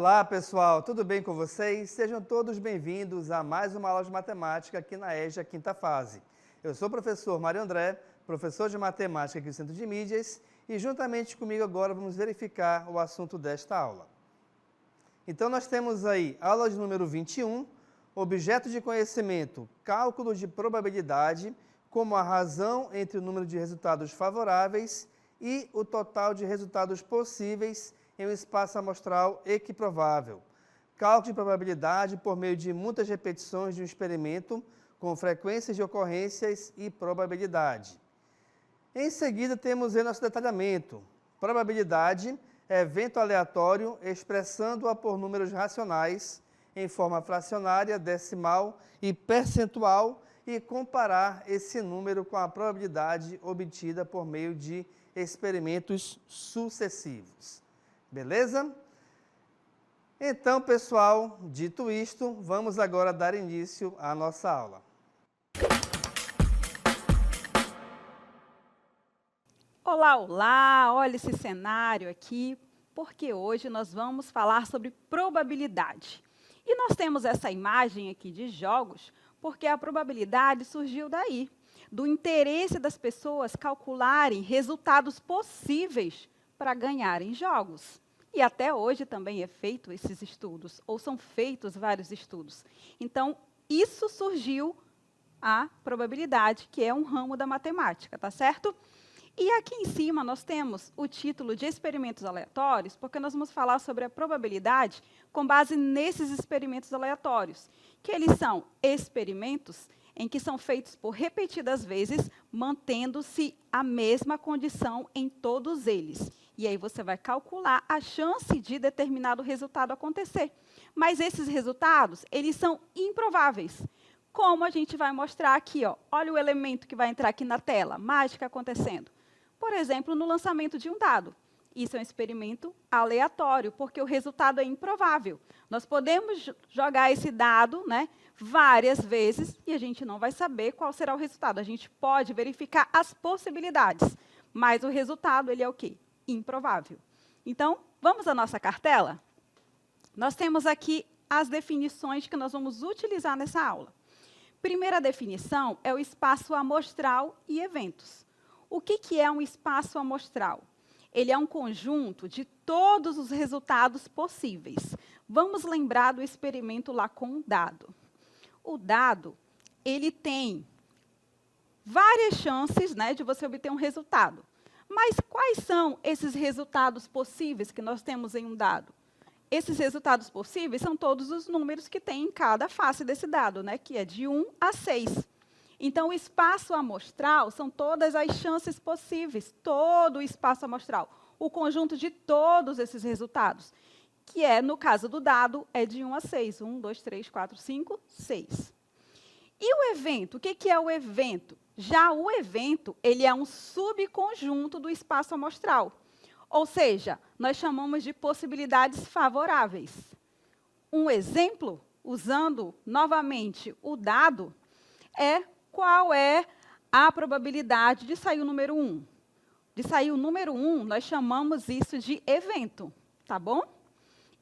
Olá, pessoal, tudo bem com vocês? Sejam todos bem-vindos a mais uma aula de matemática aqui na EJA Quinta Fase. Eu sou o professor Mário André, professor de matemática aqui no Centro de Mídias, e juntamente comigo agora vamos verificar o assunto desta aula. Então, nós temos aí aula de número 21, objeto de conhecimento, cálculo de probabilidade, como a razão entre o número de resultados favoráveis e o total de resultados possíveis em um espaço amostral equiprovável. Cálculo de probabilidade por meio de muitas repetições de um experimento com frequências de ocorrências e probabilidade. Em seguida, temos o nosso detalhamento. Probabilidade é evento aleatório expressando-a por números racionais em forma fracionária, decimal e percentual e comparar esse número com a probabilidade obtida por meio de experimentos sucessivos. Beleza? Então, pessoal, dito isto, vamos agora dar início à nossa aula. Olá, olá! Olha esse cenário aqui, porque hoje nós vamos falar sobre probabilidade. E nós temos essa imagem aqui de jogos, porque a probabilidade surgiu daí, do interesse das pessoas calcularem resultados possíveis para ganharem jogos. E até hoje também é feito esses estudos, ou são feitos vários estudos. Então, isso surgiu a probabilidade, que é um ramo da matemática, tá certo? E aqui em cima nós temos o título de experimentos aleatórios, porque nós vamos falar sobre a probabilidade com base nesses experimentos aleatórios, que eles são experimentos em que são feitos por repetidas vezes, mantendo-se a mesma condição em todos eles. E aí você vai calcular a chance de determinado resultado acontecer. Mas esses resultados, eles são improváveis. Como a gente vai mostrar aqui, ó. Olha o elemento que vai entrar aqui na tela, mágica acontecendo. Por exemplo, no lançamento de um dado. Isso é um experimento aleatório, porque o resultado é improvável. Nós podemos jogar esse dado, né, várias vezes e a gente não vai saber qual será o resultado. A gente pode verificar as possibilidades, mas o resultado ele é o quê? Improvável. Então, vamos à nossa cartela? Nós temos aqui as definições que nós vamos utilizar nessa aula. Primeira definição é o espaço amostral e eventos. O que é um espaço amostral? Ele é um conjunto de todos os resultados possíveis. Vamos lembrar do experimento lá com o dado. O dado, ele tem várias chances, né, de você obter um resultado. Mas quais são esses resultados possíveis que nós temos em um dado? Esses resultados possíveis são todos os números que tem em cada face desse dado, né, que é de 1 a 6. Então, o espaço amostral são todas as chances possíveis, todo o espaço amostral, o conjunto de todos esses resultados, que é, no caso do dado, é de 1 a 6. 1, 2, 3, 4, 5, 6. E o evento? O que é o evento? Já o evento, ele é um subconjunto do espaço amostral. Ou seja, nós chamamos de possibilidades favoráveis. Um exemplo, usando novamente o dado, é qual é a probabilidade de sair o número 1. De sair o número 1, nós chamamos isso de evento, tá bom?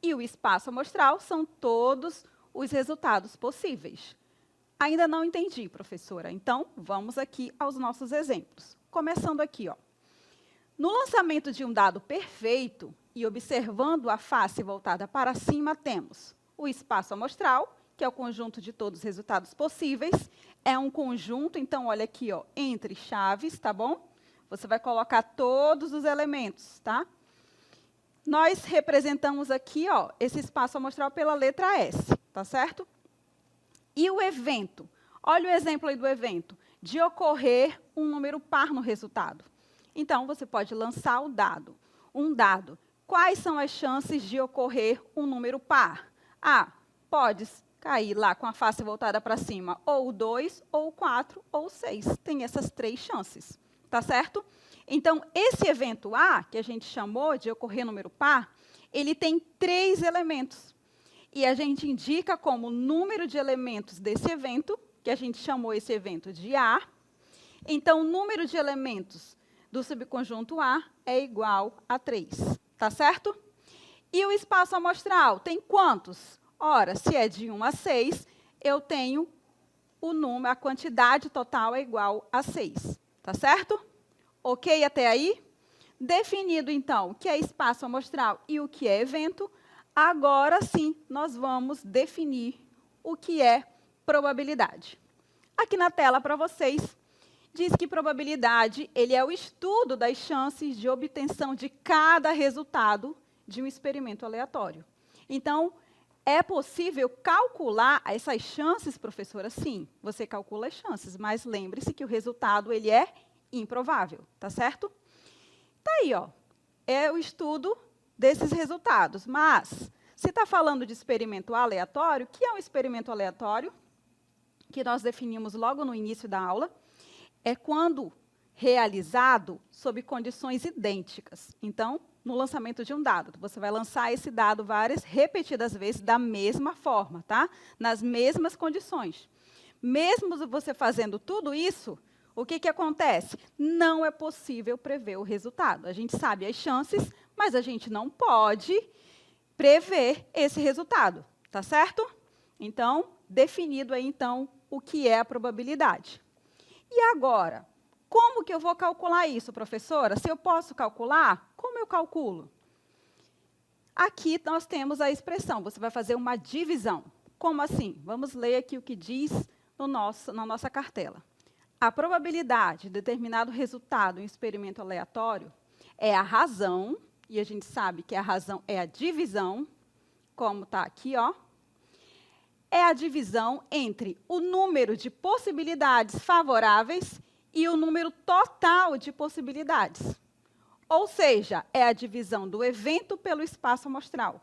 E o espaço amostral são todos os resultados possíveis. Ainda não entendi, professora. Então, vamos aqui aos nossos exemplos. Começando aqui, ó. No lançamento de um dado perfeito e observando a face voltada para cima, temos o espaço amostral, que é o conjunto de todos os resultados possíveis. É um conjunto, então, olha aqui, ó, entre chaves, tá bom? Você vai colocar todos os elementos, tá? Nós representamos aqui, ó, esse espaço amostral pela letra S, tá certo? E o evento? Olha o exemplo aí do evento. De ocorrer um número par no resultado. Então, você pode lançar o dado. Um dado. Quais são as chances de ocorrer um número par? Ah, pode cair lá com a face voltada para cima, ou o 2, ou o 4, ou o 6. Tem essas 3 chances, tá certo? Então, esse evento A, que a gente chamou de ocorrer número par, ele tem 3 elementos. E a gente indica como número de elementos desse evento, que a gente chamou esse evento de A. Então, o número de elementos do subconjunto A é igual a 3, tá certo? E o espaço amostral tem quantos? Ora, se é de 1 a 6, eu tenho o número, a quantidade total é igual a 6. Tá certo? Ok até aí? Definido, então, o que é espaço amostral e o que é evento, agora sim nós vamos definir o que é probabilidade. Aqui na tela para vocês, diz que probabilidade ele é o estudo das chances de obtenção de cada resultado de um experimento aleatório. Então, é possível calcular essas chances, professora? Sim, você calcula as chances, mas lembre-se que o resultado ele é improvável, tá certo? Tá aí, ó, é o estudo desses resultados. Mas, se está falando de experimento aleatório, o que é um experimento aleatório? Que nós definimos logo no início da aula, é quando realizado sob condições idênticas. Então, no lançamento de um dado, você vai lançar esse dado repetidas vezes da mesma forma, tá? Nas mesmas condições. Mesmo você fazendo tudo isso, o que acontece? Não é possível prever o resultado. A gente sabe as chances, mas a gente não pode prever esse resultado, tá certo? Então, definido aí, então, o que é a probabilidade. E agora, como que eu vou calcular isso, professora? Se eu posso calcular, como eu calculo? Aqui nós temos a expressão, você vai fazer uma divisão. Como assim? Vamos ler aqui o que diz na nossa cartela. A probabilidade de determinado resultado em um experimento aleatório é a razão, e a gente sabe que a razão é a divisão, como está aqui, ó. É a divisão entre o número de possibilidades favoráveis e o número total de possibilidades. Ou seja, é a divisão do evento pelo espaço amostral.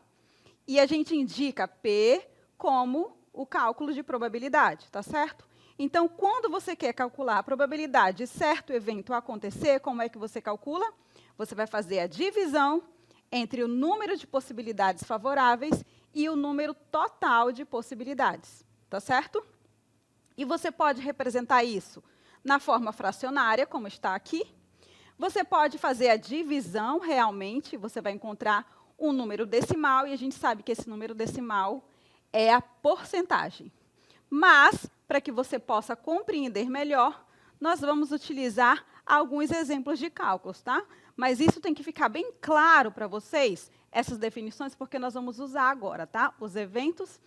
E a gente indica P como o cálculo de probabilidade, tá certo? Então, quando você quer calcular a probabilidade de certo evento acontecer, como é que você calcula? Você vai fazer a divisão entre o número de possibilidades favoráveis e o número total de possibilidades, tá certo? E você pode representar isso na forma fracionária, como está aqui. Você pode fazer a divisão realmente, você vai encontrar um número decimal, e a gente sabe que esse número decimal é a porcentagem. Mas, para que você possa compreender melhor, nós vamos utilizar alguns exemplos de cálculos, tá? Mas isso tem que ficar bem claro para vocês, essas definições, porque nós vamos usar agora, tá? Os eventos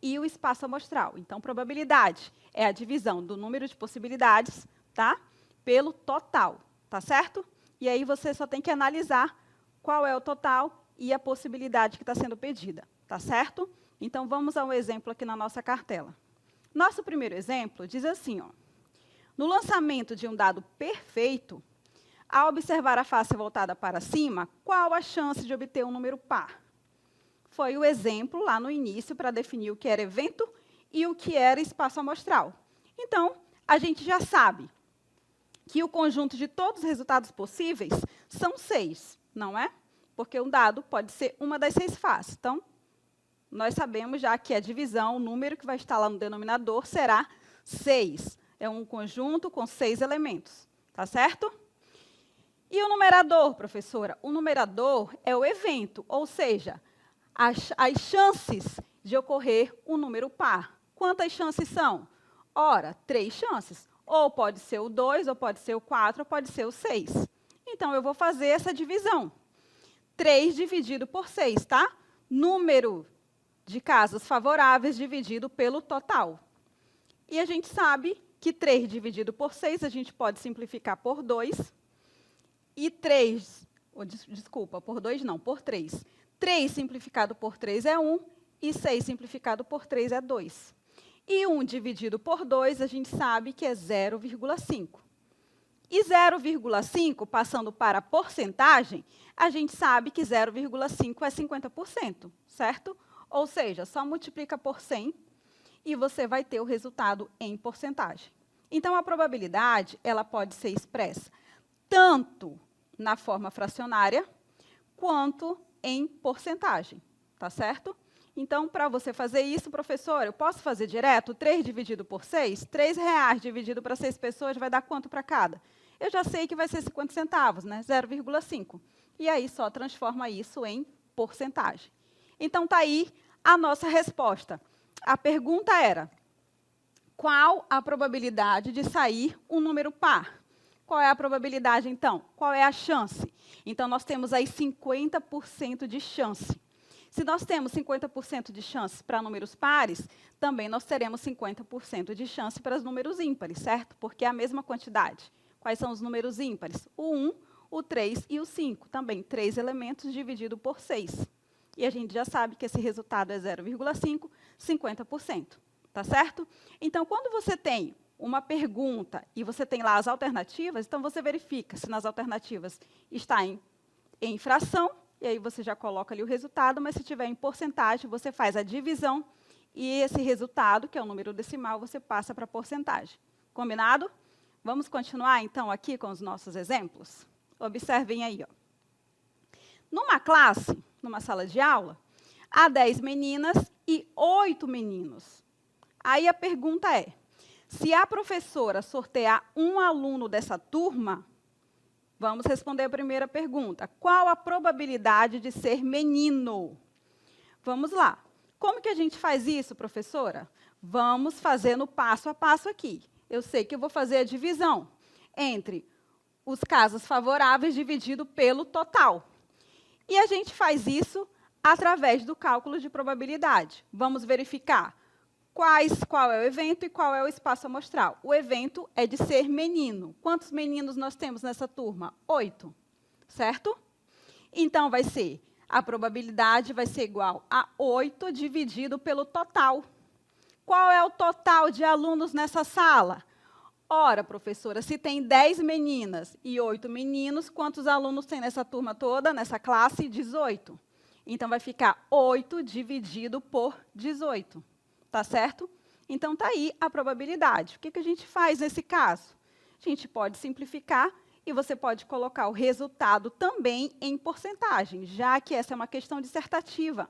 e o espaço amostral. Então, probabilidade é a divisão do número de possibilidades, tá? Pelo total, tá certo? E aí você só tem que analisar qual é o total e a possibilidade que está sendo pedida, tá certo? Então, vamos ao exemplo aqui na nossa cartela. Nosso primeiro exemplo diz assim, ó. No lançamento de um dado perfeito, ao observar a face voltada para cima, qual a chance de obter um número par? Foi o exemplo lá no início para definir o que era evento e o que era espaço amostral. Então, a gente já sabe que o conjunto de todos os resultados possíveis são 6, não é? Porque um dado pode ser uma das 6 faces. Então, nós sabemos já que a divisão, o número que vai estar lá no denominador, será 6. É um conjunto com 6 elementos, tá certo? E o numerador, professora? O numerador é o evento, ou seja, as chances de ocorrer um número par. Quantas chances são? Ora, 3 chances. Ou pode ser o 2, ou pode ser o 4, ou pode ser o 6. Então, eu vou fazer essa divisão. 3 dividido por 6, tá? Número de casos favoráveis dividido pelo total. E a gente sabe que 3 dividido por 6, a gente pode simplificar por 2. E 3, desculpa, por 2 não, por 3. 3 simplificado por 3 é 1, e 6 simplificado por 3 é 2. E 1 dividido por 2, a gente sabe que é 0,5. E 0,5, passando para a porcentagem, a gente sabe que 0,5 é 50%, certo? Ou seja, só multiplica por 100 e você vai ter o resultado em porcentagem. Então, a probabilidade ela pode ser expressa tanto na forma fracionária, quanto em porcentagem, tá certo? Então, para você fazer isso, professor, eu posso fazer direto? 3 dividido por 6? R$3 dividido para 6 pessoas vai dar quanto para cada? Eu já sei que vai ser 50 centavos, né? 0,5. E aí, só transforma isso em porcentagem. Então, está aí a nossa resposta. A pergunta era, qual a probabilidade de sair um número par? Qual é a probabilidade, então? Qual é a chance? Então, nós temos aí 50% de chance. Se nós temos 50% de chance para números pares, também nós teremos 50% de chance para os números ímpares, certo? Porque é a mesma quantidade. Quais são os números ímpares? O 1, o 3 e o 5. Também 3 elementos dividido por 6. E a gente já sabe que esse resultado é 0,5, 50%. Tá certo? Então, quando você tem uma pergunta e você tem lá as alternativas, então você verifica se nas alternativas está em fração, e aí você já coloca ali o resultado, mas se tiver em porcentagem, você faz a divisão e esse resultado, que é o número decimal, você passa para a porcentagem. Combinado? Vamos continuar, então, aqui com os nossos exemplos? Observem aí. Ó. Numa classe, numa sala de aula, há 10 meninas e 8 meninos. Aí a pergunta é, se a professora sortear um aluno dessa turma, vamos responder a primeira pergunta. Qual a probabilidade de ser menino? Vamos lá. Como que a gente faz isso, professora? Vamos fazer no passo a passo aqui. Eu sei que eu vou fazer a divisão entre os casos favoráveis dividido pelo total. E a gente faz isso através do cálculo de probabilidade. Vamos verificar qual é o evento e qual é o espaço amostral. O evento é de ser menino. Quantos meninos nós temos nessa turma? 8, certo? Então, a probabilidade vai ser igual a 8 dividido pelo total. Qual é o total de alunos nessa sala? Ora, professora, se tem 10 meninas e 8 meninos, quantos alunos tem nessa turma toda, nessa classe? 18. Então, vai ficar 8 dividido por 18. Tá certo? Então, está aí a probabilidade. O que a gente faz nesse caso? A gente pode simplificar e você pode colocar o resultado também em porcentagem, já que essa é uma questão dissertativa,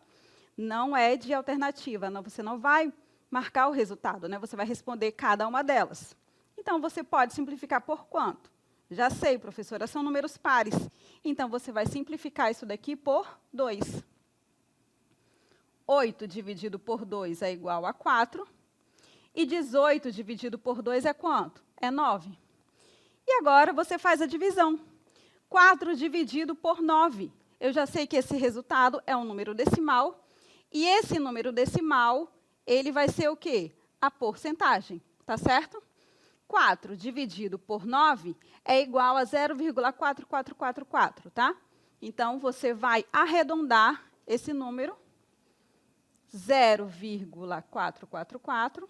não é de alternativa. Não, você não vai marcar o resultado, né? Você vai responder cada uma delas. Então, você pode simplificar por quanto? Já sei, professora, são números pares. Então, você vai simplificar isso daqui por 2. 8 dividido por 2 é igual a 4. E 18 dividido por 2 é quanto? É 9. E agora você faz a divisão. 4 dividido por 9. Eu já sei que esse resultado é um número decimal. E esse número decimal, ele vai ser o quê? A porcentagem. Tá certo? 4 dividido por 9 é igual a 0,4444, tá? Então, você vai arredondar esse número 0,444.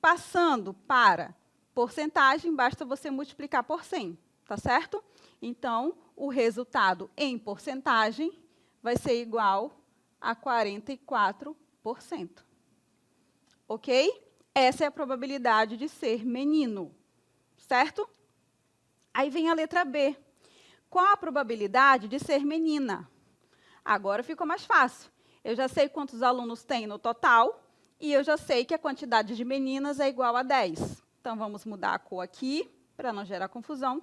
Passando para porcentagem, basta você multiplicar por 100, tá certo? Então, o resultado em porcentagem vai ser igual a 44%. Ok? Essa é a probabilidade de ser menino, certo? Aí vem a letra B. Qual a probabilidade de ser menina? Agora ficou mais fácil. Eu já sei quantos alunos tem no total e eu já sei que a quantidade de meninas é igual a 10. Então, vamos mudar a cor aqui, para não gerar confusão.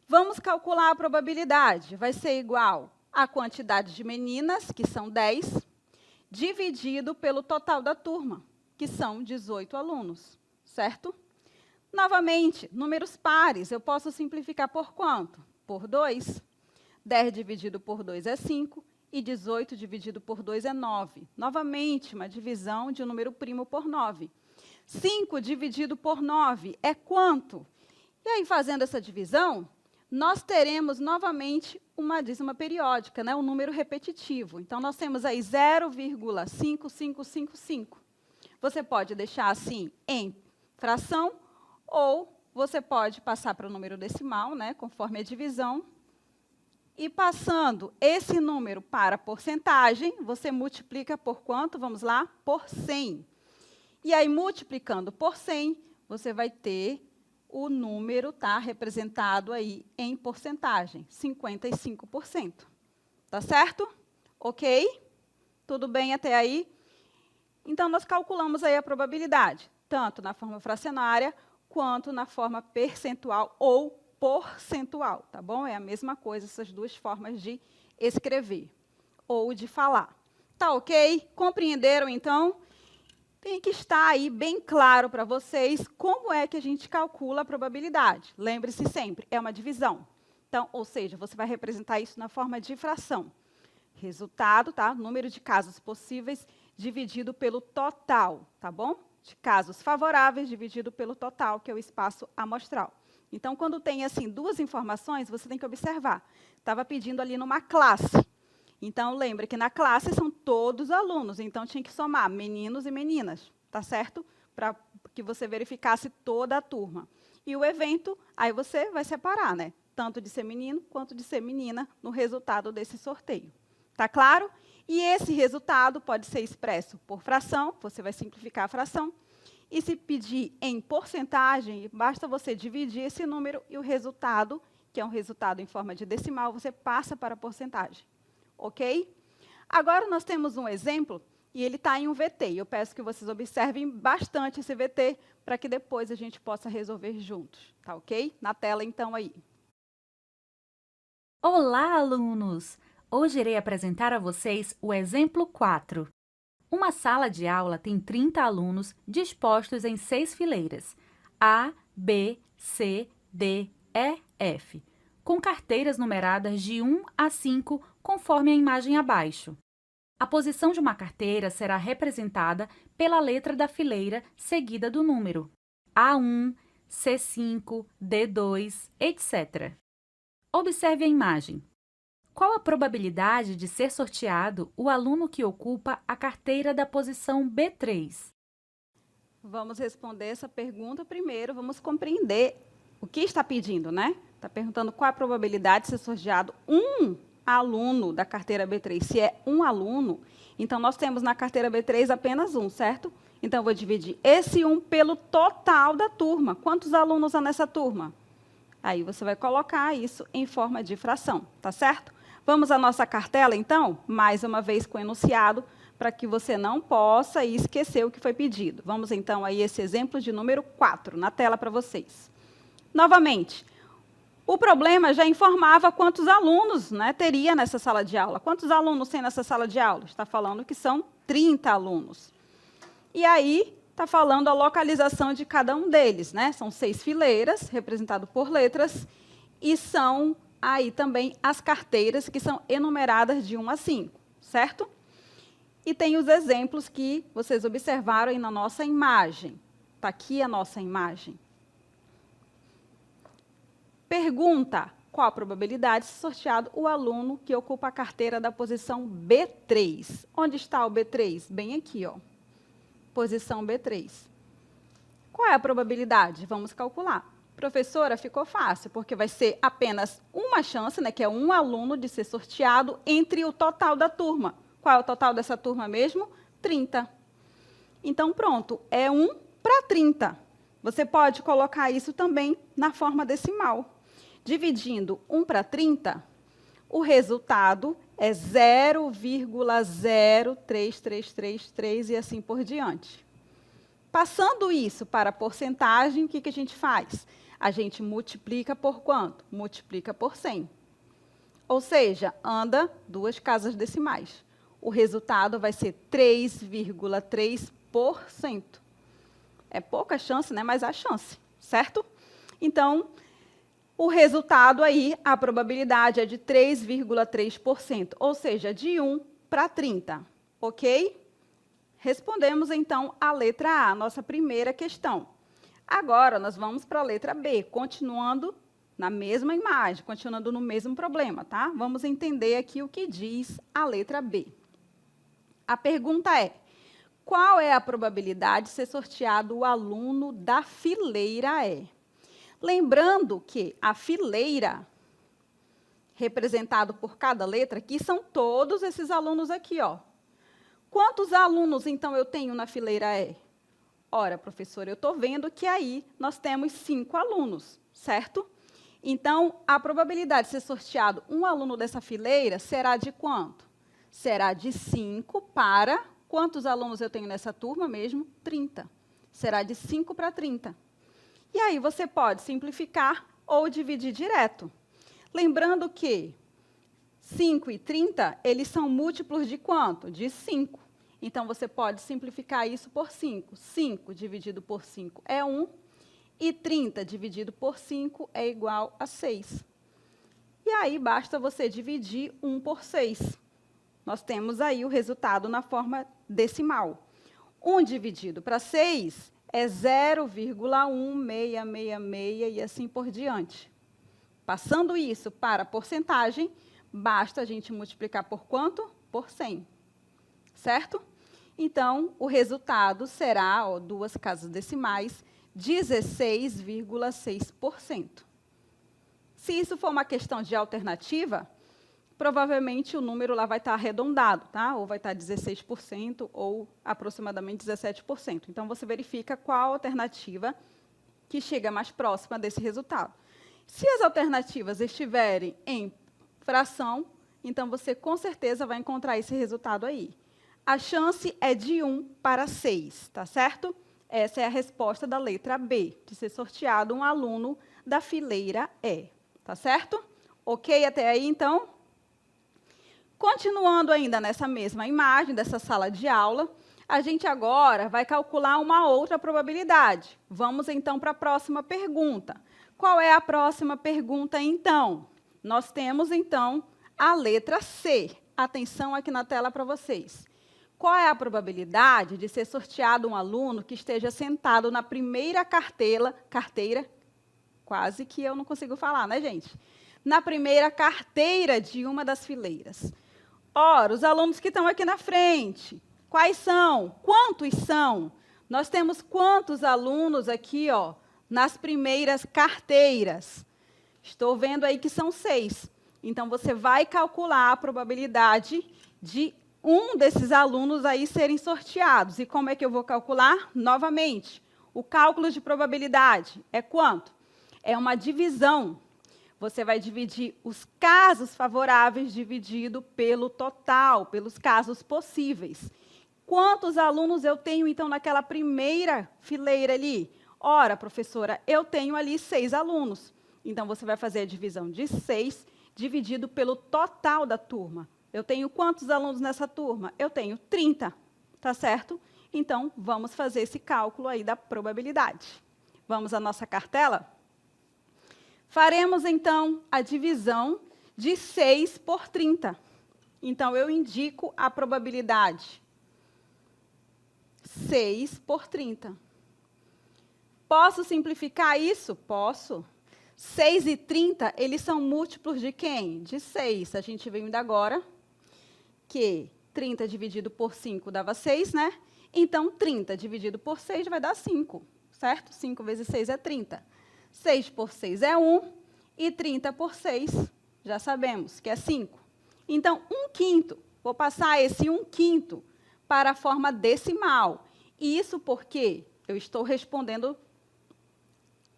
Vamos calcular a probabilidade. Vai ser igual à quantidade de meninas, que são 10, dividido pelo total da turma, que são 18 alunos, certo? Novamente, números pares, eu posso simplificar por quanto? Por 2. 10 dividido por 2 é 5. E 18 dividido por 2 é 9. Novamente, uma divisão de um número primo por 9. 5 dividido por 9 é quanto? E aí, fazendo essa divisão, nós teremos novamente uma dízima periódica, né? Um número repetitivo. Então, nós temos aí 0,5555. Você pode deixar assim em fração, ou você pode passar para o número decimal, né? Conforme a divisão. E passando esse número para porcentagem, você multiplica por quanto? Vamos lá? Por 100. E aí, multiplicando por 100, você vai ter o número representado aí em porcentagem, 55%. Tá certo? Ok? Tudo bem até aí? Então, nós calculamos aí a probabilidade, tanto na forma fracionária, quanto na forma percentual ou porcentual, tá bom? É a mesma coisa, essas duas formas de escrever ou de falar. Tá ok? Compreenderam, então? Tem que estar aí bem claro para vocês como é que a gente calcula a probabilidade. Lembre-se sempre, é uma divisão. Então, ou seja, você vai representar isso na forma de fração. Resultado, tá? Número de casos possíveis dividido pelo total, tá bom? De casos favoráveis dividido pelo total, que é o espaço amostral. Então, quando tem assim duas informações, você tem que observar. Estava pedindo ali numa classe. Então, lembra que na classe são todos alunos, então tinha que somar meninos e meninas, tá certo? Para que você verificasse toda a turma. E o evento, aí você vai separar, né? Tanto de ser menino quanto de ser menina no resultado desse sorteio. Tá claro? E esse resultado pode ser expresso por fração, você vai simplificar a fração. E se pedir em porcentagem, basta você dividir esse número e o resultado, que é um resultado em forma de decimal, você passa para a porcentagem. Ok? Agora nós temos um exemplo, e ele está em um VT. Eu peço que vocês observem bastante esse VT, para que depois a gente possa resolver juntos. Tá ok? Na tela, então, aí. Olá, alunos! Hoje irei apresentar a vocês o exemplo 4. Uma sala de aula tem 30 alunos dispostos em 6 fileiras, A, B, C, D, E, F, com carteiras numeradas de 1 a 5, conforme a imagem abaixo. A posição de uma carteira será representada pela letra da fileira seguida do número A1, C5, D2, etc. Observe a imagem. Qual a probabilidade de ser sorteado o aluno que ocupa a carteira da posição B3? Vamos responder essa pergunta primeiro, vamos compreender o que está pedindo, né? Está perguntando qual a probabilidade de ser sorteado um aluno da carteira B3. Se é um aluno, então nós temos na carteira B3 apenas um, certo? Então, eu vou dividir esse 1 pelo total da turma. Quantos alunos há nessa turma? Aí você vai colocar isso em forma de fração, tá certo? Vamos à nossa cartela, então? Mais uma vez com o enunciado, para que você não possa esquecer o que foi pedido. Vamos, então, aí esse exemplo de número 4, na tela para vocês. Novamente, o problema já informava quantos alunos, né, teria nessa sala de aula. Quantos alunos tem nessa sala de aula? Está falando que são 30 alunos. E aí, está falando a localização de cada um deles, né? São 6 fileiras, representado por letras, e são aí também as carteiras que são enumeradas de 1 a 5, certo? E tem os exemplos que vocês observaram aí na nossa imagem. Está aqui a nossa imagem. Pergunta: qual a probabilidade de ser sorteado o aluno que ocupa a carteira da posição B3? Onde está o B3? Bem aqui, ó. Posição B3. Qual é a probabilidade? Vamos calcular. Professora, ficou fácil, porque vai ser apenas uma chance, né, que é um aluno de ser sorteado entre o total da turma. Qual é o total dessa turma mesmo? 30. Então, pronto, é 1 para 30. Você pode colocar isso também na forma decimal. Dividindo 1 para 30, o resultado é 0,03333 e assim por diante. Passando isso para a porcentagem, o que a gente faz? A gente multiplica por quanto? Multiplica por 100. Ou seja, anda 2 casas decimais. O resultado vai ser 3,3%. É pouca chance, né? Mas há chance, certo? Então, o resultado aí, a probabilidade é de 3,3%, ou seja, de 1 para 30, ok? Respondemos, então, a letra A, nossa primeira questão. Agora, nós vamos para a letra B, continuando na mesma imagem, continuando no mesmo problema, tá? Vamos entender aqui o que diz a letra B. A pergunta é: qual é a probabilidade de ser sorteado o aluno da fileira E? Lembrando que a fileira, representado por cada letra aqui, são todos esses alunos aqui, ó. Quantos alunos, então, eu tenho na fileira E? Ora, professora, eu estou vendo que aí nós temos 5 alunos, certo? Então, a probabilidade de ser sorteado um aluno dessa fileira será de quanto? Será de 5 para... Quantos alunos eu tenho nessa turma mesmo? 30. Será de 5 para 30. E aí você pode simplificar ou dividir direto. Lembrando que 5 e 30, eles são múltiplos de quanto? De 5. Então, você pode simplificar isso por 5. 5 dividido por 5 é 1. E 30 dividido por 5 é igual a 6. E aí, basta você dividir 1 por 6. Nós temos aí o resultado na forma decimal. 1 dividido para 6 é 0,1666 e assim por diante. Passando isso para porcentagem, basta a gente multiplicar por quanto? Por 100. Certo? Então, o resultado será, ó, duas casas decimais, 16,6%. Se isso for uma questão de alternativa, provavelmente o número lá vai estar arredondado, tá? Ou vai estar 16% ou aproximadamente 17%. Então, você verifica qual alternativa que chega mais próxima desse resultado. Se as alternativas estiverem em fração, então você com certeza vai encontrar esse resultado aí. A chance é de 1 para 6, tá certo? Essa é a resposta da letra B, de ser sorteado um aluno da fileira E, tá certo? Ok até aí, então? Continuando ainda nessa mesma imagem, dessa sala de aula, a gente agora vai calcular uma outra probabilidade. Vamos, então, para a próxima pergunta. Qual é a próxima pergunta, então? Nós temos, então, a letra C. Atenção aqui na tela para vocês. Qual é a probabilidade de ser sorteado um aluno que esteja sentado na primeira carteira, quase que eu não consigo falar, né, gente? Na primeira carteira de uma das fileiras. Ora, os alunos que estão aqui na frente, quais são? Quantos são? Nós temos quantos alunos aqui, ó, nas primeiras carteiras? Estou vendo aí que são 6. Então, você vai calcular a probabilidade de um desses alunos aí serem sorteados. E como é que eu vou calcular? Novamente, o cálculo de probabilidade é quanto? É uma divisão. Você vai dividir os casos favoráveis dividido pelo total, pelos casos possíveis. Quantos alunos eu tenho, então, naquela primeira fileira ali? Ora, professora, eu tenho ali 6 alunos. Então, você vai fazer a divisão de 6 dividido pelo total da turma. Eu tenho quantos alunos nessa turma? Eu tenho 30, tá certo? Então, vamos fazer esse cálculo aí da probabilidade. Vamos à nossa cartela? Faremos, então, a divisão de 6 por 30. Então, eu indico a probabilidade. 6 por 30. Posso simplificar isso? Posso. 6 e 30, eles são múltiplos de quem? De 6. A gente viu ainda agora que 30 dividido por 5 dava 6, né? Então, 30 dividido por 6 vai dar 5, certo? 5 vezes 6 é 30. 6 por 6 é 1, e 30 por 6, já sabemos que é 5. Então, 1/5, vou passar esse 1/5 para a forma decimal. Isso porque eu estou respondendo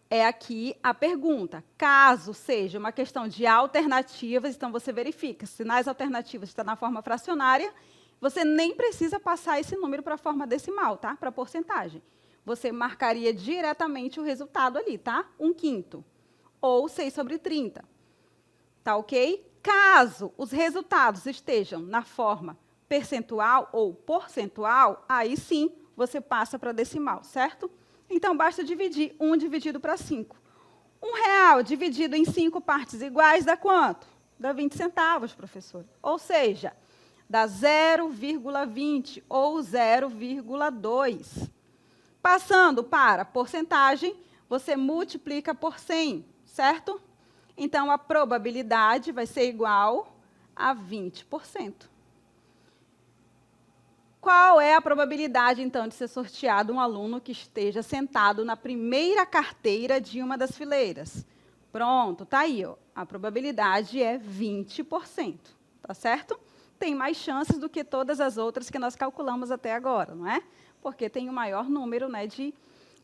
aqui a pergunta. Caso seja uma questão de alternativas, então você verifica. Se nas alternativas está na forma fracionária, você nem precisa passar esse número para a forma decimal, tá? Para porcentagem. Você marcaria diretamente o resultado ali, tá? 1/5. Ou 6 sobre 30. Tá ok? Caso os resultados estejam na forma percentual ou porcentual, aí sim você passa para decimal, certo? Então, basta dividir 1 dividido para 5. R$1 dividido em 5 partes iguais dá quanto? Dá 20 centavos, professor. Ou seja, dá 0,20 ou 0,2. Passando para porcentagem, você multiplica por 100, certo? Então, a probabilidade vai ser igual a 20%. Qual é a probabilidade, então, de ser sorteado um aluno que esteja sentado na primeira carteira de uma das fileiras? Pronto, está aí, ó. A probabilidade é 20%, tá certo? Tem mais chances do que todas as outras que nós calculamos até agora, não é? Porque tem o maior número, né, de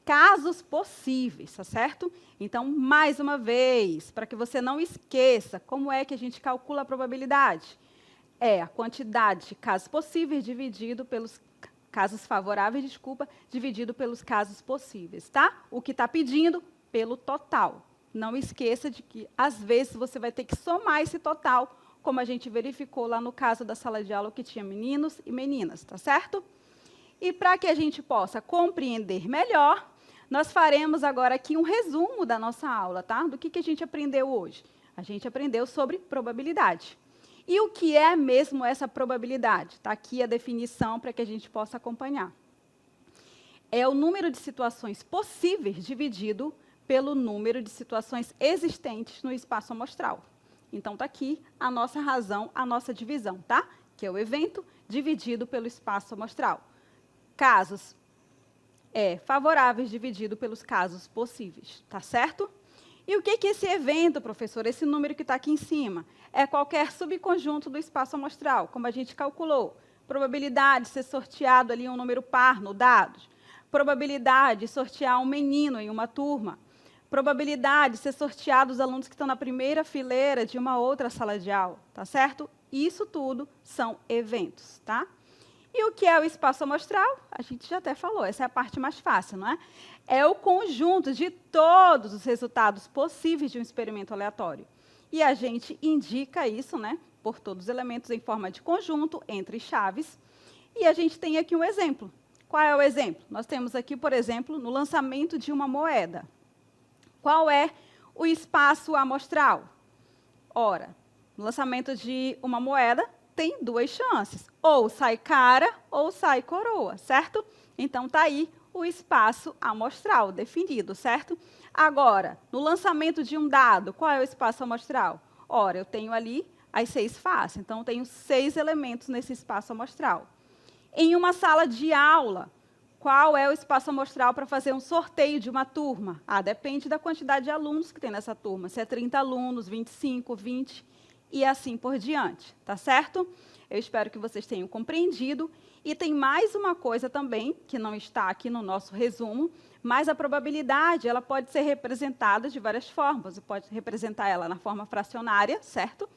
casos possíveis, tá certo? Então, mais uma vez, para que você não esqueça, como é que a gente calcula a probabilidade? É a quantidade de casos possíveis dividido pelos casos favoráveis, dividido pelos casos possíveis, tá? O que está pedindo? Pelo total. Não esqueça de que, às vezes, você vai ter que somar esse total como a gente verificou lá no caso da sala de aula que tinha meninos e meninas, tá certo? E para que a gente possa compreender melhor, nós faremos agora aqui um resumo da nossa aula, tá? Do que a gente aprendeu hoje. A gente aprendeu sobre probabilidade. E o que é mesmo essa probabilidade? Está aqui a definição para que a gente possa acompanhar. É o número de situações possíveis dividido pelo número de situações existentes no espaço amostral. Então, está aqui a nossa razão, a nossa divisão, tá? Que é o evento dividido pelo espaço amostral. Casos favoráveis dividido pelos casos possíveis, tá certo? E o que é esse evento, professor? Esse número que está aqui em cima é qualquer subconjunto do espaço amostral, como a gente calculou. Probabilidade de ser sorteado ali um número par no dados. Probabilidade de sortear um menino em uma turma. Probabilidade de ser sorteado os alunos que estão na primeira fileira de uma outra sala de aula, tá certo? Isso tudo são eventos, tá? E o que é o espaço amostral? A gente já até falou, essa é a parte mais fácil, não é? É o conjunto de todos os resultados possíveis de um experimento aleatório. E a gente indica isso, né, por todos os elementos em forma de conjunto, entre chaves. E a gente tem aqui um exemplo. Qual é o exemplo? Nós temos aqui, por exemplo, no lançamento de uma moeda. Qual é o espaço amostral? Ora, no lançamento de uma moeda, tem duas chances. Ou sai cara ou sai coroa, certo? Então, está aí o espaço amostral definido, certo? Agora, no lançamento de um dado, qual é o espaço amostral? Ora, eu tenho ali as 6 faces, então eu tenho 6 elementos nesse espaço amostral. Em uma sala de aula, qual é o espaço amostral para fazer um sorteio de uma turma? Depende da quantidade de alunos que tem nessa turma, se é 30 alunos, 25, 20 e assim por diante, tá certo? Eu espero que vocês tenham compreendido. E tem mais uma coisa também, que não está aqui no nosso resumo, mas a probabilidade ela pode ser representada de várias formas. Você pode representar ela na forma fracionária, certo?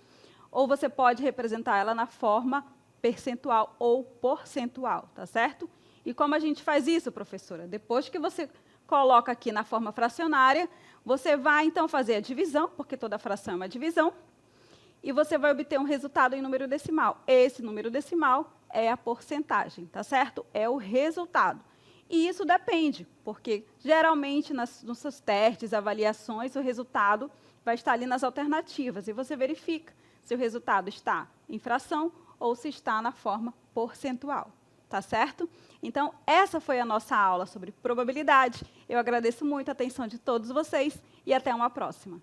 Ou você pode representar ela na forma percentual ou porcentual, tá certo? E como a gente faz isso, professora? Depois que você coloca aqui na forma fracionária, você vai, então, fazer a divisão, porque toda fração é uma divisão, e você vai obter um resultado em número decimal. Esse número decimal é a porcentagem, tá certo? É o resultado. E isso depende, porque geralmente nos seus testes, avaliações, o resultado vai estar ali nas alternativas, e você verifica se o resultado está em fração ou se está na forma percentual, tá certo? Então, essa foi a nossa aula sobre probabilidade. Eu agradeço muito a atenção de todos vocês e até uma próxima.